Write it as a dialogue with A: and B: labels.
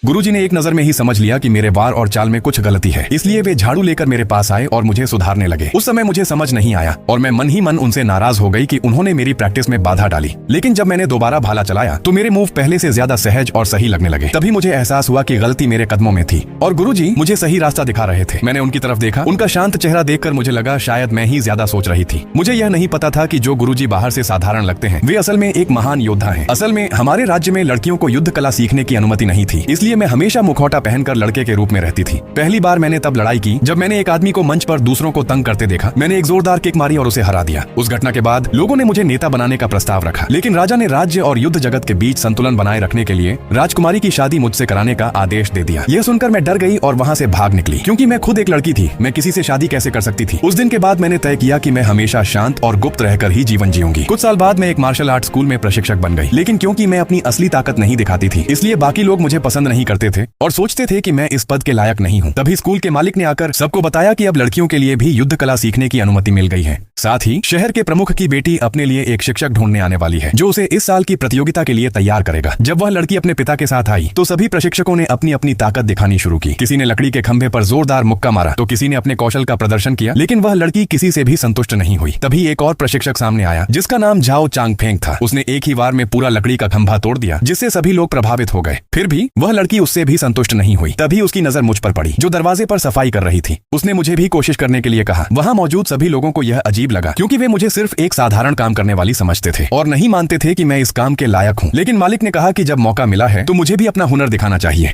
A: गुरुजी ने एक नजर में ही समझ लिया कि मेरे वार और चाल में कुछ गलती है, इसलिए वे झाड़ू लेकर मेरे पास आए और मुझे सुधारने लगे। उस समय मुझे समझ नहीं आया और मैं मन ही मन उनसे नाराज हो गई कि उन्होंने मेरी प्रैक्टिस में बाधा डाली। लेकिन जब मैंने दोबारा भाला चलाया तो मेरे मूव पहले से ज्यादा सहज और सही लगने लगे। तभी मुझे एहसास हुआ कि गलती मेरे कदमों में थी और गुरुजी मुझे सही रास्ता दिखा रहे थे। मैंने उनकी तरफ देखा, उनका शांत चेहरा देखकर मुझे लगा शायद मैं ही ज्यादा सोच रही थी। मुझे यह नहीं पता था कि जो गुरुजी बाहर से साधारण लगते हैं वे असल में एक महान योद्धा हैं। असल में हमारे राज्य में लड़कियों को युद्ध कला सीखने की अनुमति नहीं थी, इसलिए मैं हमेशा मुखौटा पहनकर लड़के के रूप में रहती थी। पहली बार मैंने तब लड़ाई की जब मैंने एक आदमी को मंच पर दूसरों को तंग करते देखा। मैंने एक जोरदार किक मारी और उसे हरा दिया। उस घटना के बाद लोगों ने मुझे नेता बनाने का प्रस्ताव रखा, लेकिन राजा ने राज्य और युद्ध जगत के बीच संतुलन बनाए रखने के लिए राजकुमारी की शादी मुझसे कराने का आदेश दे दिया। यह सुनकर मैं डर गई और वहाँ से भाग निकली, क्योंकि मैं खुद एक लड़की थी। मैं किसी से शादी कैसे कर सकती थी। उस दिन के बाद मैंने तय किया कि मैं हमेशा शांत और गुप्त रहकर ही जीवन जीऊंगी। कुछ साल बाद मैं एक मार्शल आर्ट स्कूल में प्रशिक्षक बन गई, लेकिन क्योंकि मैं अपनी असली ताकत नहीं दिखाती थी, इसलिए बाकी लोग मुझे पसंद नहीं करते थे और सोचते थे कि मैं इस पद के लायक नहीं हूँ। तभी स्कूल के मालिक ने आकर सबको बताया कि अब लड़कियों के लिए भी युद्ध कला सीखने की अनुमति मिल गई है। साथ ही शहर के प्रमुख की बेटी अपने लिए एक शिक्षक ढूंढने आने वाली है, जो उसे इस साल की प्रतियोगिता के लिए तैयार करेगा। जब वह लड़की अपने पिता के साथ आई तो सभी प्रशिक्षकों ने अपनी अपनी ताकत दिखानी शुरू की। किसी ने लकड़ी के खंभे पर जोरदार मुक्का मारा तो किसी ने अपने कौशल का प्रदर्शन किया, लेकिन वह लड़की किसी से भी संतुष्ट नहीं हुई। तभी एक और प्रशिक्षक सामने आया जिसका नाम झाओ चांगफेंग था। उसने एक ही वार में पूरा लकड़ी का खंभा तोड़ दिया, जिससे सभी लोग प्रभावित हो गए। फिर भी वह लड़की उससे भी संतुष्ट नहीं हुई। तभी उसकी नजर मुझ पर पड़ी, जो दरवाजे पर सफाई कर रही थी। उसने मुझे भी कोशिश करने के लिए कहा। वहां मौजूद सभी लोगों को यह अजीब लगा, क्योंकि वे मुझे सिर्फ एक साधारण काम करने वाली समझते थे और नहीं मानते थे कि मैं इस काम के लायक हूं। लेकिन मालिक ने कहा कि जब मौका मिला है तो मुझे भी अपना हुनर दिखाना चाहिए।